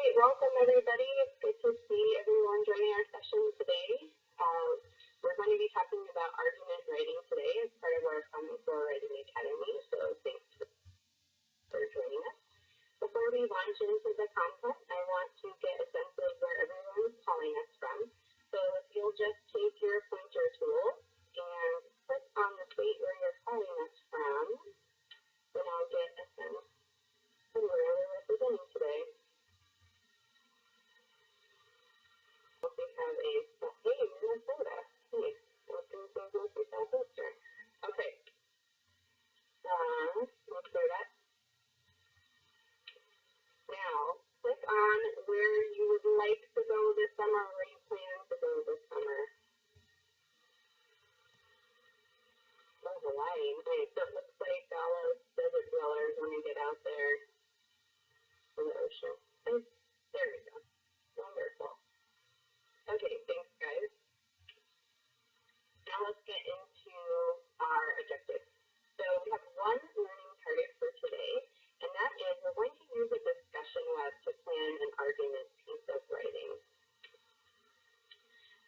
right, welcome everybody. It's good to see everyone joining our session today. We're going to be talking about argument writing today as part of our Common Core Writing Academy, so thanks for joining us. Before we launch into the content, I want to get a sense of where everyone is calling us from. So if you'll just take your pointer tool and click on the state where you're calling us from, then I'll get a sense of where we're representing today. We have a, hey, Minnesota. Hey, welcome to Mostly Southwestern. Okay. Let's clear that. Now, click on where you would like to go this summer, or where you plan to go this summer. Oh, Hawaii. Nice. So it looks like all those desert dwellers when you get out there in the ocean. And there we go. Wonderful. Okay, thanks, guys. Now let's get into our objectives. So we have one learning target for today, and that is we're going to use a discussion web to plan an argument piece of writing.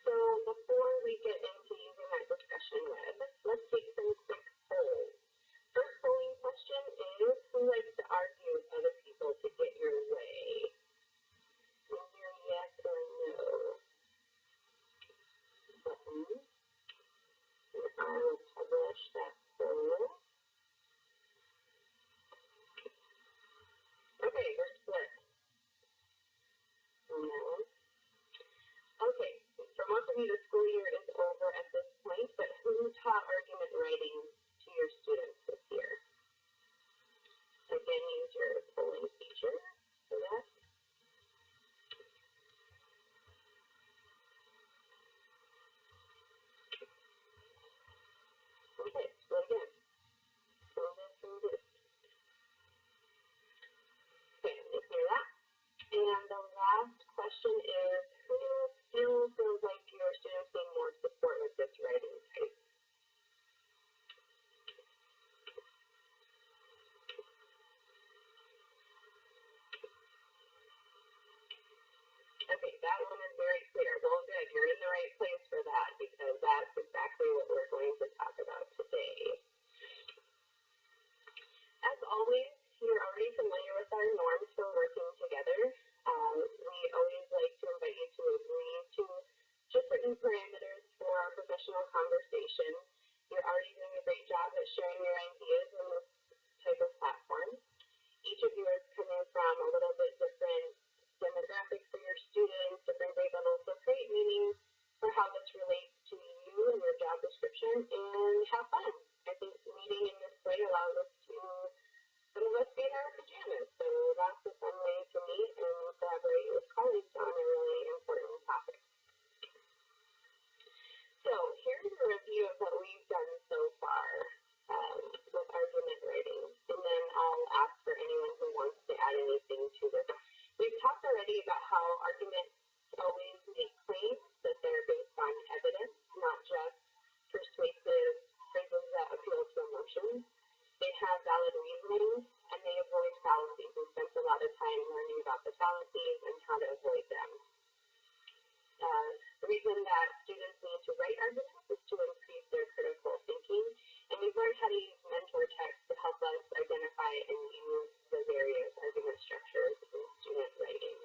So before we get into using that discussion web, let's take some quick polls. First polling question is, who likes to argue with other people to get your way? Is there yes or no button? And I will publish that poll. Okay, we're split. No. Okay, for most of you, the school year is over at this point, but who taught argument writing to your students this year? Again, use your polling feature for that. Okay, so again, from this. Okay, let me clear that. And the last question is, who still feels like your students need more support with this writing type? Okay, that one is very clear. Well, good, you're in the right place for that, because that's exactly what we're going to talk about today. As always, you're already familiar with our norms for working together. We always like to invite you to agree to just certain parameters for our professional conversation. You're already doing a great job at sharing your ideas in this type of platform. Each of you is coming from a little bit different demographic for your students, different grade levels, so create meaning for how this relates to you and your job description, and have fun. I think meeting in this way allows us to, some of us be in our pajamas, so that's a fun way to meet and collaborate with colleagues on a really important topic. So here's a review of what we've done so far with argument writing, and then I'll ask for anyone who wants to add anything to this. We've talked already about how arguments always make claims that they're based on evidence, not just persuasive phrases that appeal to emotions. They have valid reasoning, and they avoid fallacies. We spent a lot of time learning about the fallacies and how to avoid them. The reason that students need to write arguments is to increase their critical thinking, and we've learned how to use mentor text to help us identify and use the various argument structures in student writing.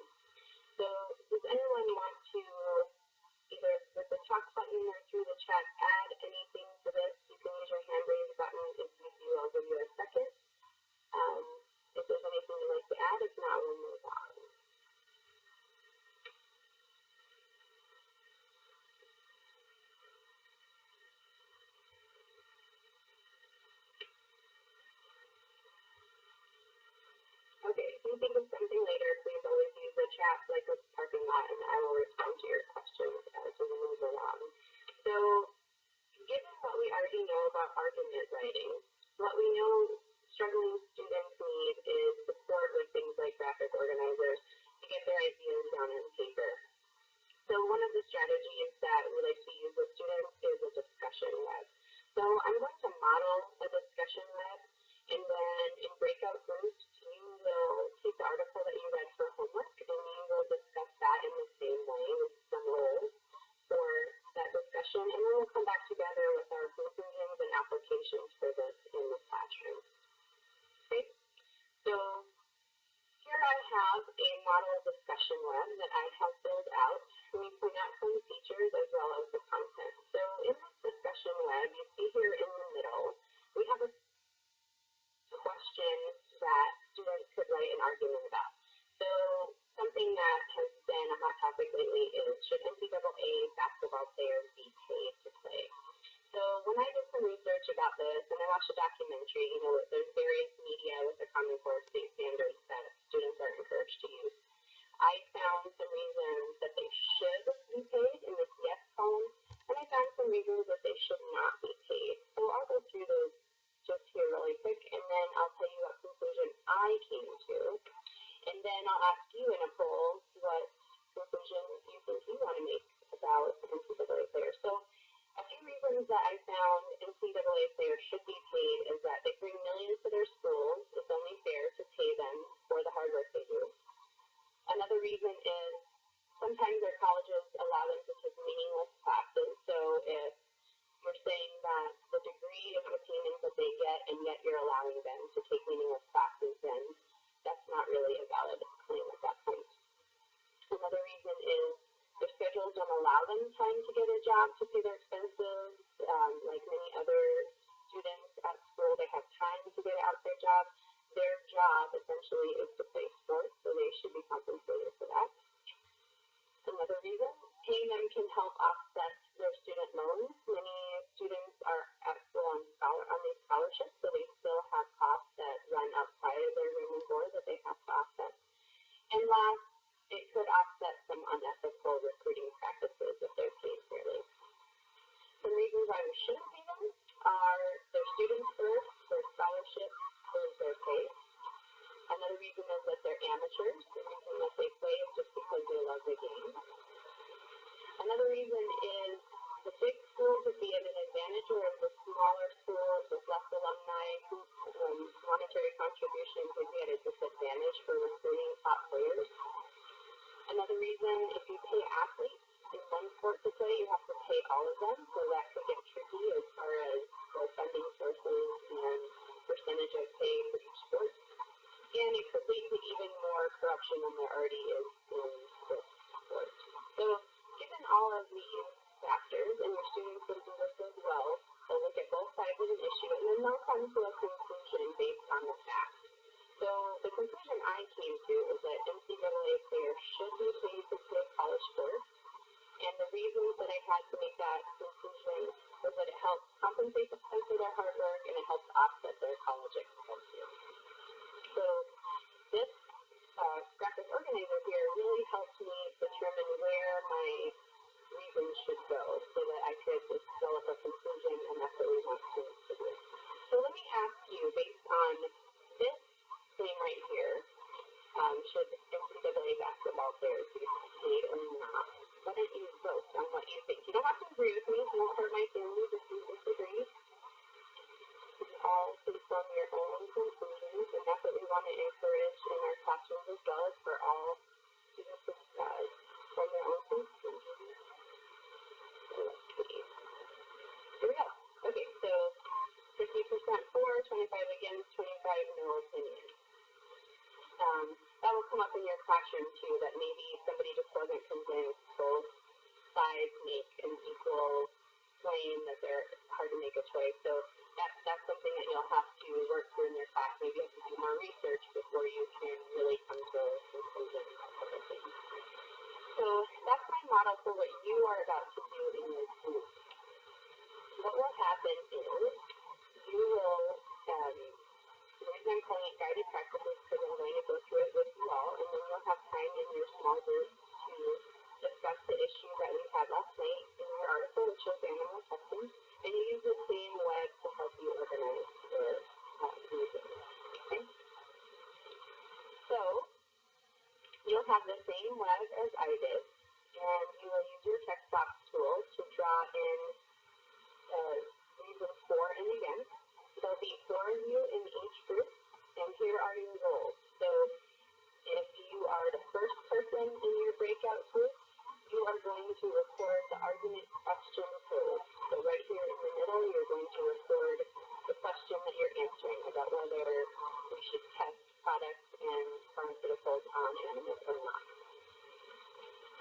So does anyone want to, either with the talk button or through the chat, add anything to this? You can use your hand raise button if you do. I'll give you a second. have a model discussion web that I have filled out. We point out some features as well as the content. So in this discussion web, you see here in the middle, we have a question that students could write an argument about. So something that has been a hot topic lately is, should NCAA basketball players be paid to play? So when I did some research about this and I watched a documentary, there's various media with the Common Core state standards that students are encouraged to use. I found some reasons that they should be paid in this yes column, and I found some reasons that they should not be paid. So I'll go through those just here really quick, and then I'll tell you what conclusion I came to, and then I'll ask you in a poll what conclusion you think you want to make about NCAA players. So a few reasons that I found NCAA players should be paid is that they bring millions to their schools. It's only fair to pay them for the hard work they do. Another reason is sometimes their colleges allow them to take meaningless classes. So if you're saying that the degree of attainment that they get and yet you're allowing them to take meaningless classes, then that's not really a valid claim at that point. Another reason is their schedules don't allow them time to get a job to pay their expenses. Like many other students at school, they have time to get out their job. Their job essentially is to play sports, so they should be compensated for that. Another reason, paying them can help offset their student loans. Many students are at school on these scholarships, so they still have costs that run outside of their room and board that they have to offset. And last, it could offset some unethical recruiting practices if they're paid fairly. Some reasons why we shouldn't pay them are their students first, their scholarships, or their pay. Another reason is that they're amateurs. The reason that they play is just because they love the game. Another reason is the big schools would be at an advantage, whereas the smaller schools with less alumni, monetary contributions would be at a disadvantage for recruiting top players. Another reason, if you pay athletes in one sport to play, you have to pay all of them, so that could get tricky as far as the funding sources and percentage of pay for each sport. And it could lead to even more corruption than there already is in this sport. So given all of these factors, and your students will do this as well, they'll look at both sides of an issue, and then they'll come to a conclusion based on the facts. So the conclusion I came to is that NCAA players should be paid to play college sports, and the reasons that I had to make that conclusion was that it helps compensate them for their hard work, and it helps offset their college expenses. So this graphic organizer here really helped me determine where my reasons should go so that I could develop a conclusion, and that's what we want to do. So let me ask you, based on this claim right here, should NCAA basketball players be paid or not? Why don't you vote on what you think? You don't have to agree with me. It won't hurt my feelings if you disagree. All based on your own conclusions, and that's what we want to encourage in our classrooms as well, as for all students to form their own conclusions. So let's see. Here we go. Okay, so 50% for, 25 against, 25 no opinion. That will come up in your classroom too, that maybe somebody just wasn't convinced. Both sides make an equal claim that they're hard to make a choice. So that's something that you'll have to work through in your class. Maybe you have to do more research before you can really come to a conclusion about the thing. So that's my model for what you are about to do in your group. What will happen is you will, the reason I'm calling it guided practices because I'm going to go through it with you all, and then you'll have time in your small group to discuss the issue that we had last night in your article, which was animal testing, and you use the same web to help you organize your reasons. Okay? So you'll have the same web as I did, and you will use your text box tool to draw in reasons for and against. There'll be 4 of you in each group, and here are your roles. So if you are the first person in your breakout group, you are going to record the argument question posed. So right here in the middle, you're going to record the question that you're answering about whether we should test products and pharmaceutical examples on animals or not.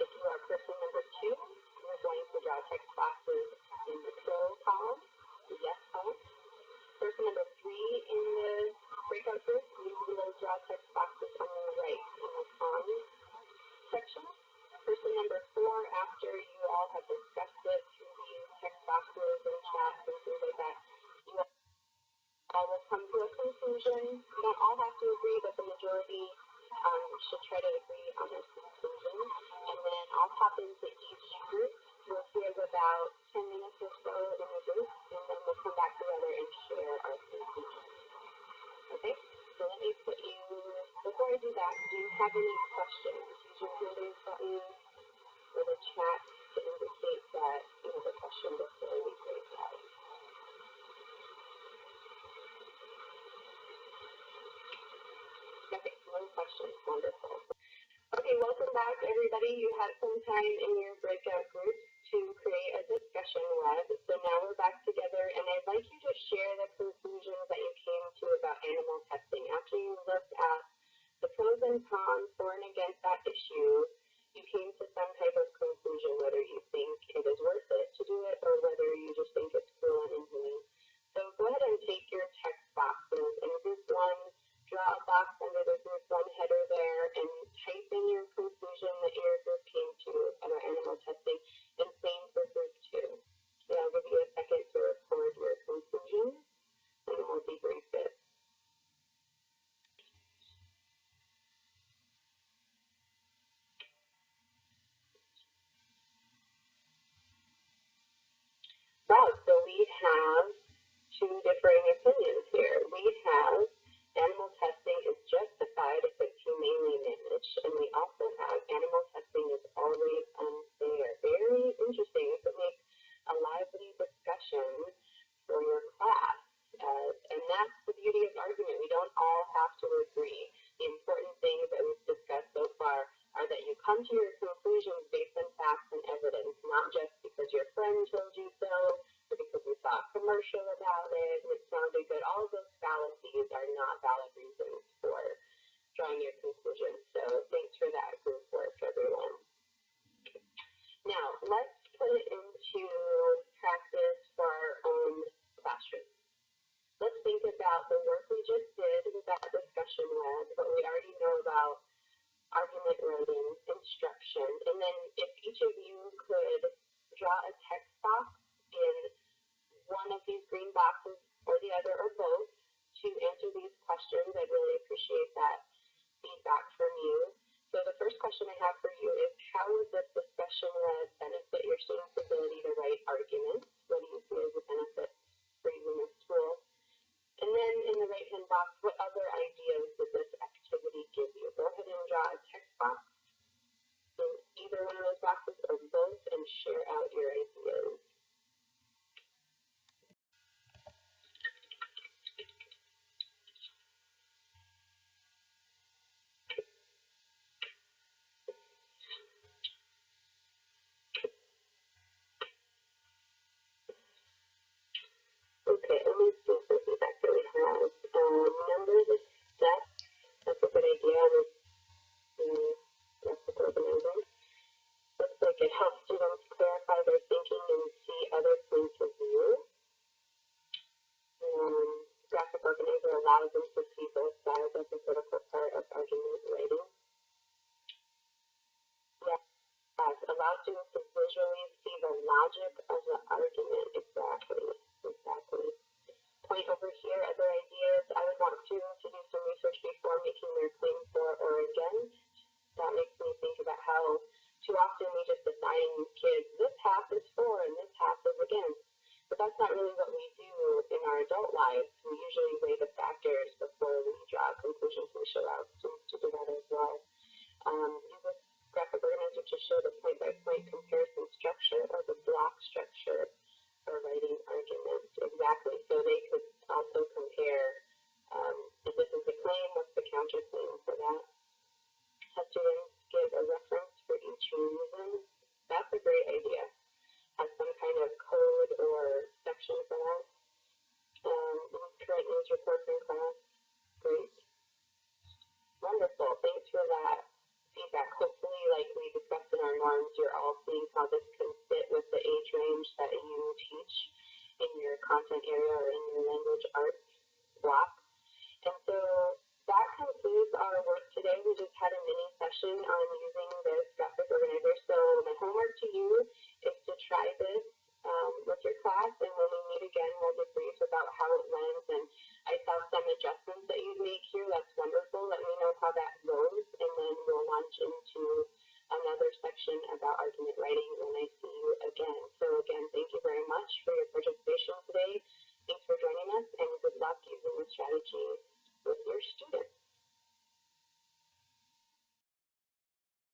If you are person number 2, you're going to draw text boxes in the pro column, the yes column. Person number 3 in the breakout group, you will draw text boxes on the right in the on section. Person number 4, after you all have discussed it through these text boxes and chats and things like that, you all will come to a conclusion. You don't all have to agree, but the majority should try to agree on a conclusion. And then I'll pop into each group. We'll give about 10 minutes or so in the group, and then we'll come back together and share our conclusion. Okay? So let me put you, before I do that, do you have any questions? Use your hand raise button or the chat to indicate that you have a question before we break out. Okay, no questions. Wonderful. Okay, welcome back, everybody. You had some time in your breakout groups to create a discussion web. So now we're back together, and I'd like you to share the conclusions that you came to about animal testing. After you looked at the pros and cons for and against that issue, you came to some type of conclusion, whether you think it is worth it to do it or whether you just think it's cruel and inhumane. So go ahead and take your text boxes in group 1, draw a box under the group 1 header there, and type in your conclusion that your group came to about animal testing, and same for group 2. So I'll give you a second to record your conclusion, and then we'll debrief it. Wow, so we have 2 differing opinions here. We have animal testing is justified if it's humanely managed, and we also have animal testing is always unfair. Very interesting. This would make a lively discussion for your class. And that's the beauty of argument. We don't all have to agree. The important things that we've discussed so far are that you come to your conclusions based on facts and evidence, not just because your friend told you so, or because you saw a commercial about it and it sounded good. All of those fallacies are not valid reasons for drawing your conclusions. So thanks for that group work, everyone. Now, let's put it into practice for our own classroom. Let's think about the work we just did with that discussion web, what we already know about argument writing, instruction, and then if each of you could draw a text box in one of these green boxes or the other or both to answer these questions, I'd really appreciate that feedback from you. So the first question I have for you is, how would this discussion web benefit your students' ability to write arguments? What do you see as a benefit for using this tool? And then in the right-hand box, what other ideas did this activity give you? Go ahead and draw a text box in either one of those boxes or both and share out your ideas. Okay, let me see some feedback that we have. Number the steps. That's a good idea. Graphic organizing. Looks like it helps students clarify their thinking and see other points of view. Graphic organizer allows them to see both sides as a critical part of argument writing. Yes, allows students to visually see the logic of the argument. Exactly. Point over here, other ideas. I would want students to do some research before making their claim for or against. That makes me think about how too often we just decide in kids, this half is for and this half is against. But that's not really what we do in our adult lives. We usually weigh the factors before we draw conclusions. We show out students to do that as well. Use this graphic organizer to show the point-by-point comparison structure or the block structure for writing arguments. Exactly. So they could also compare if this is the claim, what's the counterclaim for that? Have students give a reference for each reason. That's a great idea. Have some kind of code or section for that. Current news reports in class. Great. Wonderful. Thanks for that instruction on using this graphic organizer. So my homework to you is to try this with your class, and when we meet again, we'll debrief about how it went. And I saw some adjustments that you make here. That's wonderful. Let me know how that goes, and then we'll launch into another section about argument writing when I see you again. So again, thank you very much for your participation today. Thanks for joining us, and good luck using this strategy with your students.